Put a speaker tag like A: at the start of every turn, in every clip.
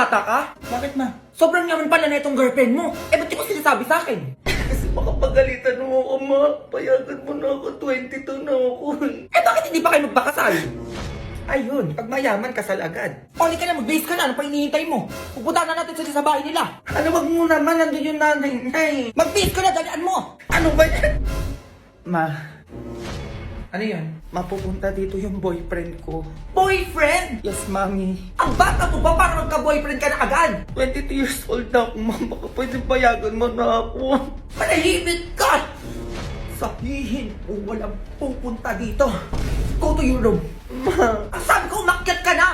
A: bata ka? Bakit ma? Sobrang yaman pala na itong girlfriend mo. Eh, ba't di mo sinasabi sa akin?
B: Kasi makapagalitan mo ako, ma. Payagan mo na ako, 22 na ako.
A: Eh, bakit hindi pa kayo magpakasal? Ayun, pag mayaman, kasal agad. O, ka na, mag-base ka na. Ano pa hinihintay mo? Pupunta na natin sila sa bahay nila.
B: Ano, wag mo naman, nandun yung nanay. Nay.
A: Mag-base ka na, dalian mo.
B: Ano ba yan?
A: Ma, ano yun?
B: Mapupunta dito yung boyfriend ko.
A: Boyfriend?
B: Yes, mami.
A: Ang bata mo ba para magka-boyfriend ka na agad?
B: 22 years old na ako, ma. Baka pwede payagan mo na ako.
A: Manahimik ka! Sabihin mo walang pupunta dito. Go to your room.
B: Ma.
A: Sabi ko, umakyat ka na!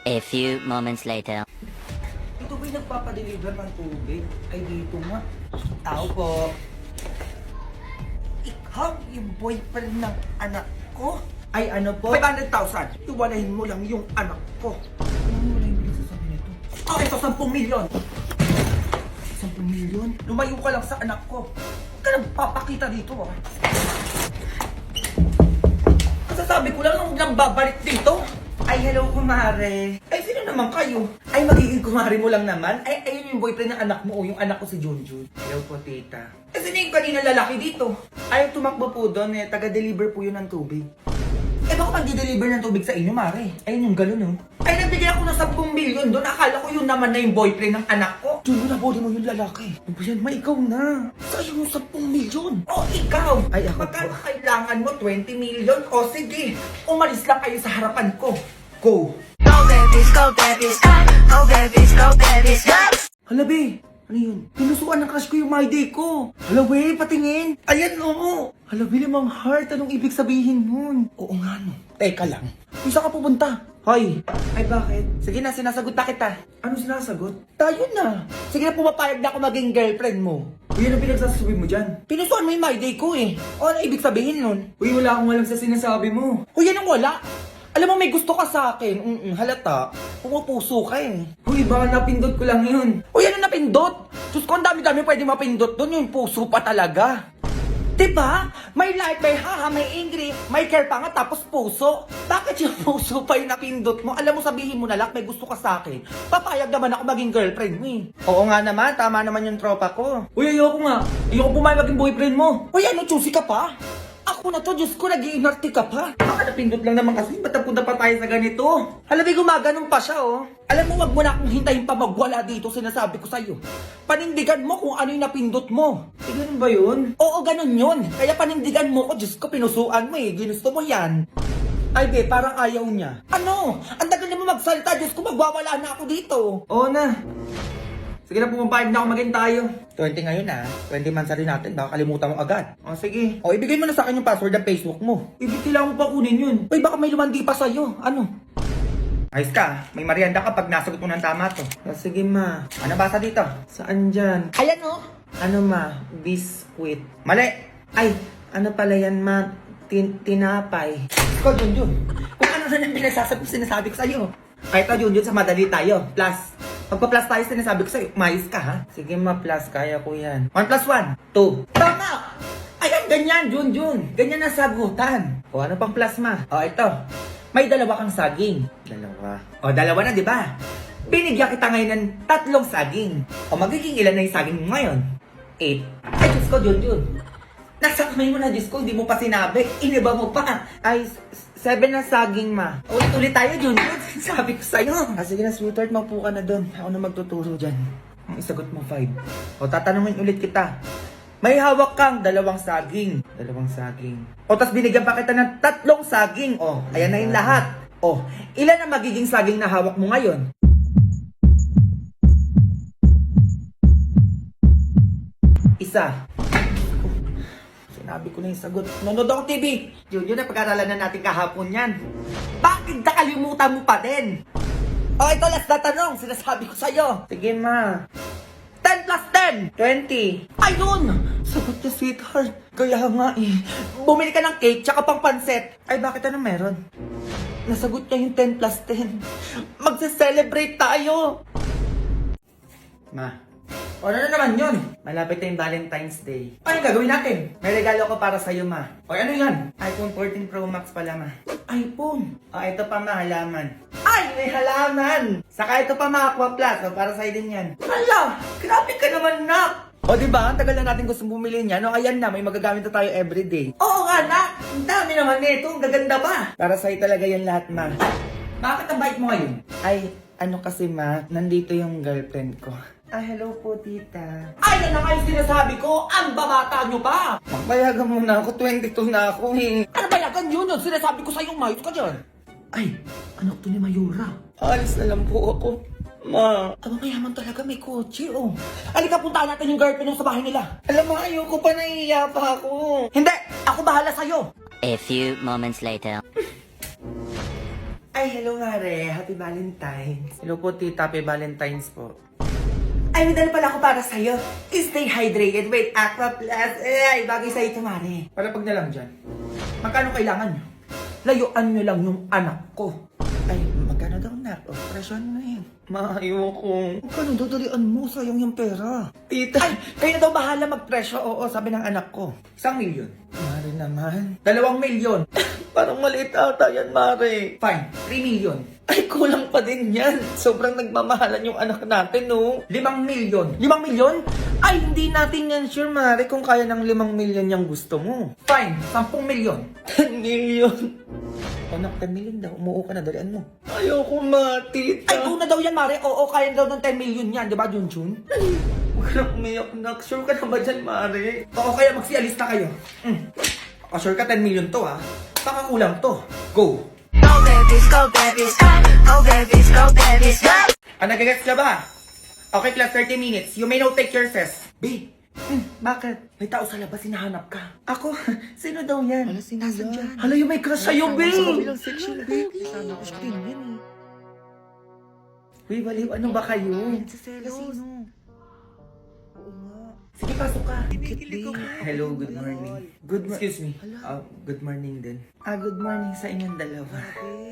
C: A few moments later.
A: Ito ba'y nagpapadeliver ng tubig? Ay, dito nga. Tao po. Ikaw yung boyfriend ng anak ko?
B: Ay, ano po?
A: 500,000. Iwalahin mo lang yung anak ko.
B: Ano mo lang yung sasabi nito?
A: Oh, ito 10 milyon. 10 milyon? Lumayo ka lang sa anak ko. Huwag ka nang papakita dito, ah. Sasabi ko lang, huwag lang babalik dito.
B: Ay, hello, kumare.
A: Ay, sino naman kayo?
B: Ay, magiging kumare mo lang naman?
A: Ay, ayun yung boyfriend ng anak mo o yung anak ko si Junjun.
B: Hello po, tita.
A: Eh, sino yung kanina lalaki dito?
B: Ay, tumakbo po doon eh. Taga-deliver po yun ng tubig.
A: Eh, baka mag-deliver ng tubig sa inyo, Mare? Ayun yung galon, oh. Ay, nagbigay ako ng 10 milyon doon. Akala ko yun naman na yung boyfriend ng anak ko.
B: Diyo na, body mo yung lalaki. Ano ba yan? Ma, ikaw na.
A: Sa'yo yung 10 milyon. O, ikaw.
B: Ay, ako
A: Magkano
B: po.
A: kailangan mo? 20 milyon? O, sige. Umalis lang kayo sa harapan ko. Go.
D: Go babies, go babies, go babies, go babies, go!
B: Hala, be. Ano yun? Pinusuan ng crush ko yung my day ko. Hala, we, patingin. Ayan, oo. Hala, Billy, Mang Heart. Anong ibig sabihin nun? Oo nga, no.
A: Teka lang.
B: Kung saan ka pupunta?
A: Hoy.
B: Ay, bakit?
A: Sige na, sinasagot na kita.
B: Ano sinasagot?
A: Tayo na. Sige na, pumapayag na ako maging girlfriend mo.
B: Uy, ano pinagsasabi mo dyan?
A: Pinusuan mo yung my day ko eh. O, ano ibig sabihin nun?
B: Uy, wala akong alam sa sinasabi mo.
A: Uy, yan ang wala. Alam mo, may gusto ka sa akin. Halata. Pumupuso ka eh.
B: Uy, baka napindot ko lang yun.
A: Uy, ano napindot? Diyos ko, ang dami-dami pwede mapindot doon. Yung puso pa talaga. Diba? May light, may haha, may angry, may care pa nga, tapos puso. Bakit yung puso pa yung napindot mo? Alam mo, sabihin mo na lang, may gusto ka sa akin. Papayag naman ako maging girlfriend mo eh.
B: Oo nga naman, tama naman yung tropa ko.
A: Uy, ayoko nga. Ayoko pumayag maging boyfriend mo. Uy, ano, choosy ka pa? Ako na to, Diyos ko, nag-iinarte ka pa.
B: Baka napindot lang naman kasi, ba't napunta pa tayo sa ganito?
A: Halabi, gumaganon pa siya, oh. Alam mo, wag mo na akong hintayin pa magwala dito, sinasabi ko sa'yo. Panindigan mo kung ano yung napindot mo.
B: Eh, ganun ba yun?
A: Oo, ganun yun. Kaya panindigan mo ko, Diyos ko, pinusuan mo eh. Ginusto mo yan.
B: Ay, be, parang ayaw niya.
A: Ano? Ang tagal na mo magsalita, Diyos ko, magwawala na ako dito.
B: Oo na. Sige na, pumapayag na ako maging tayo.
A: 20 ngayon ah. 20 months na rin natin, baka kalimutan mo agad.
B: O, sige.
A: O, ibigay mo na sa akin yung password ng Facebook mo.
B: Ibig kailangan mo pa kunin yun.
A: Uy, baka may lumandi pa sa'yo. Ano?
B: Ayos ka, may merienda ka pag nasagot mo ng tama to. O, sige, ma.
A: Ano basa dito?
B: Saan dyan?
A: Ayan, oh.
B: Ano, ma? Biscuit. Mali! Ay, ano pala yan, ma? Tinapay.
A: Ikaw, Junjun. Kung ano na yung sinasabi ko sa'yo. Ay, ito, Junjun, sa madali tayo. Plus. Pagpa-plus tayo, sinasabi ko sa'yo, umayos ka, ha?
B: Sige, ma, plus. Kaya ko yan.
A: 1 plus 1, 2. Tama! Ayan, ganyan, Junjun. Ganyan ang sagutan.
B: O, ano pang plus, ma?
A: O, ito. May 2 kang saging.
B: Dalawa.
A: O, 2 na, di ba? Binigyan kita ngayon ng 3 saging. O, magiging ilan na yung saging mo ngayon? 8. Ay, Diyos ko, Junjun. Nasa kamay mo na, Diyos ko, hindi mo pa sinabi. Iniba mo pa.
B: Ay, 7 na saging, ma.
A: Ulit-ulit tayo, Junjun. Sabi ko sa'yo.
B: Sige na, sweetheart, maupo ka na doon. Ako na magtuturo dyan. Ang isagot mo, 5. O, tatanungin ulit kita. May hawak kang 2 saging. 2 saging.
A: O, tas binigyan pa kita ng 3 saging. O, ayan na yung lahat. O, ilan ang magiging saging na hawak mo ngayon? Isa. Sinabi ko na yung sagot. Nanood ako TV. Yun na, pag-aralan na natin kahapon yan. Bakit nakalimutan mo pa din? O, ito last na tanong. Sinasabi ko sa'yo.
B: Sige, ma.
A: 10 plus 10.
B: 20.
A: Ayun! Sagot niya, sweetheart. Kaya nga eh. Bumili ka ng cake tsaka pang panset.
B: Ay, bakit ano meron?
A: Nasagot niya yung 10 plus 10. Magse-celebrate tayo.
B: Ma, O ano na naman yun? Malapit na yung Valentine's Day. Ano yung gagawin natin? May regalo ko para sa'yo, ma. O ano yan? iPhone 14 Pro Max pala, ma. iPhone? O ito pa, ma, halaman. Ay, may halaman! Saka ito pa, ma, Aqua Plus. O para sa'yo din yan. Hala! Grabe ka naman, nak! O diba, ang tagal na natin gusto bumili niya. No, ayan na, may magagamit na tayo everyday. Oo nga, nak! Ang dami naman nito. Ang gaganda pa. Para sa'yo talaga yan lahat, ma. Bakit ang bait mo ngayon? Ay, ano kasi, ma, nandito yung girlfriend ko. Ah, hello po, tita.
A: Ay, yan na nga yung sinasabi ko. Ang babata nyo pa.
B: Magpayagan mo na ako, 22 na ako eh.
A: Ano ba yan? Yun yun. Sinasabi ko sa'yo, mayos ka dyan.
B: Ay, anak to ni Mayura. Alis na lang po ako. Ma.
A: Aba, mayaman talaga. May kotse, oh. Halika, puntahan natin yung girlfriend mo sa bahay nila.
B: Alam mo, ayoko pa, nahihiya pa ako.
A: Hindi! Ako bahala sa'yo.
C: A few moments later.
B: Ay, hello Mare. Happy Valentine's. Hello po, tita. Happy Valentine's po. Ay, may dala pala ako para sa'yo. Stay hydrated with Aqua Plus. Ay, bagay sa'yo ito, Mare. Para pag na lang dyan.
A: Magkano kailangan nyo? Layuan nyo lang yung anak ko.
B: Ay, magkano daw na? O, presyon mo eh. Ma, ayoko.
A: Magkano dadalian mo? Sayang yung pera.
B: Tita.
A: Ay, kayo na daw bahala magpresyo. Oo, sabi ng anak ko.
B: 1 million. Mare naman.
A: 2 milyon.
B: Parang maliit ata yan, Mare.
A: Fine, 3 million.
B: Ay, kulang pa din yan. Sobrang nagmamahalan yung anak natin, no?
A: 5 milyon.
B: 5 milyon? Ay, hindi natin yan sure, Mare, kung kaya ng 5 milyon yung gusto mo.
A: Fine, 10 milyon.
B: 10 milyon? Anak, 10 milyon daw. Umuo ka na, dalian mo. Ayoko, ma, tita.
A: Ay, kung na daw yan, Mare. Oo, kaya daw ng 10 milyon yan. Di ba, Junjun?
B: Huwag ka na umiyak, nak. Sure ka na ba dyan, Mare?
A: Oo, kaya magsialis na kayo. Sure ka 10 milyon to, ha? Baka kulang to. Go.
D: Go babies, go babies, go babies, go babies, go.
A: Nagagets ka ba? Okay, class, 30 minutes. You may now take your recess. B,
B: Bakit?
A: may tao sa labas, hinahanap ka.
B: Ako? Sino daw yan? Wala, sino yan?
A: Hala, yung may crush sa'yo, B!
B: section, babe. Sana ko siya yan eh. Uy, baliw, ano ba kayo? Sino? Oo nga.
A: Sige, pasok ka.
B: Hello, good morning. Excuse me. Good morning din. Good morning sa inyong dalawa.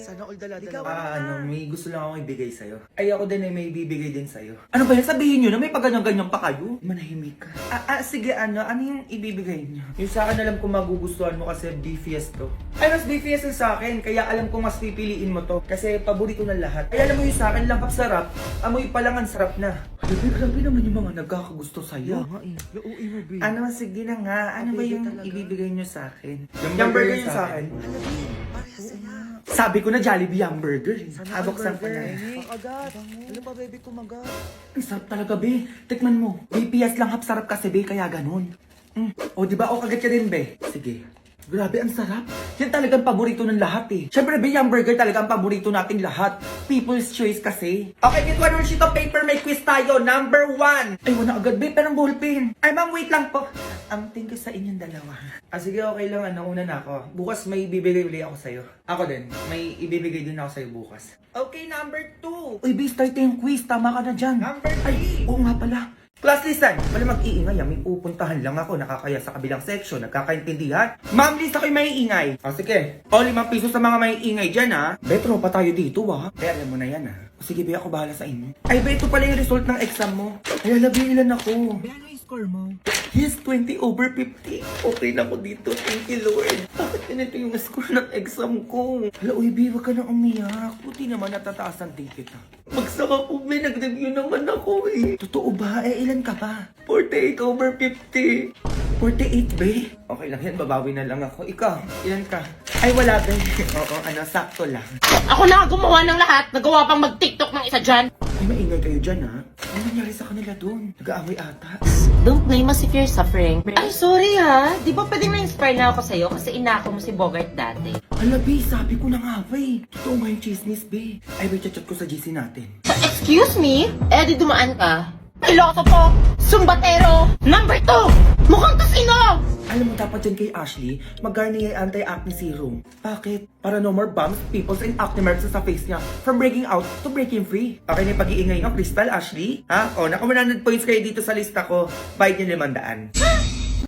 E: Sana all dala-dala.
B: May gusto lang akong ibigay sa'yo. Ay, ako din ay may bibigay din sa'yo.
A: Ano ba yan? Sabihin nyo na may pagganyan-ganyan pa kayo.
B: Manahimik ka. Sige, ano yung ibibigay niyo? Yung sa akin alam ko magugustuhan mo kasi BFS to. Ay, mas BFS yung sa akin, kaya alam ko mas pipiliin mo to. Kasi paborito ng lahat. Ay, alam mo yung sa akin, langkap sarap. Amoy pa lang ang sarap na.
A: Grabe naman yung mga nagkakagusto sa'yo.
B: Ano, sige na nga. Ano ba yung ibibigay niyo sa akin?
A: Yung burger yung sa akin. Sabi ko na Jollibee yung burger.
B: Aboksan ko na.
E: Agad. Ano ba, baby, kumagat?
A: Ang sarap talaga, be. Tikman mo. BPS lang sarap kasi, be. Kaya ganun. O, di ba? O, kagat ka din, be. Sige. Grabe, ang sarap. Yan talagang paborito ng lahat, eh. Siyempre, be, yung burger talaga ang paborito nating lahat. People's choice kasi. Okay, get one more sheet of paper. May quiz tayo. Number 1. Ay, wala agad, be. Pero ballpen. Ay, ma'am, wait lang po.
B: Thank you sa inyong dalawa. Sige, okay lang. Una na ako. Bukas may ibibigay uli ako sa'yo. Ako din. May ibibigay din ako sa'yo bukas.
A: Okay, number 2. Uy, be, start na yung quiz. Tama ka na dyan.
B: Number
A: Ay,
B: 3.
A: oo nga pala.
B: Class listen, wala mag-iingay. May pupuntahan lang ako. Nakakaya sa kabilang section. Nagkakaintindihan. Ma'am, list ako'y maiingay. Sige. O, 5 piso sa mga maiingay dyan, ha?
A: Be, tropa tayo dito, ha?
B: Kaya alam mo na yan, ha?
A: Sige, be, ako bahala sa inyo.
B: Ay, ba, ito pala yung result ng exam mo.
A: Ay, alabi, ilan ako?
E: Be, ano yung score mo?
B: Yes, 20 over 50. Okay na ako dito. Thank you, Lord. Bakit ganito yung score ng exam ko?
A: Hala, uy, be, wag ka na umiyak. Buti naman natataasan din kita.
B: Magsaka po, may nag-review naman ako, eh.
A: Totoo ba? Ilan ka ba?
B: 48 over 50.
A: 48, be?
B: Okay lang yan, babawi na lang ako. Ikaw, ilan ka? Ay, wala ba? Oo, sakto lang.
F: Ako na gumawa ng lahat. Nagawa pang mag-TikTok ng isa dyan.
A: Ay, maingay kayo dyan, ha? Ano nangyari sa kanila doon? Nag-aaway ata.
F: Don't blame us if you're suffering. Ay, sorry ha. Di ba pwedeng na-inspire na ako sa'yo kasi inako mo si Bogart dati?
A: Hala, be, sabi ko na nga, be. Totoo nga yung chismis, be. Ay, be, chat ko sa GC natin.
F: Excuse me? Eh, di dumaan ka. Iloso po! Sumbatero! Number 2! Mukhang kasino!
A: Alam mo, dapat dyan kay Ashley, mag-Garnier Anti-Acne Serum. Bakit? Para no more bumps, pimples, and acne marks sa face niya. From breaking out to breaking free. Okay na yung pag-iingay ng Crystal, Ashley? Ha? O, naka 100 points kayo dito sa lista ko. Bayad niyo 500.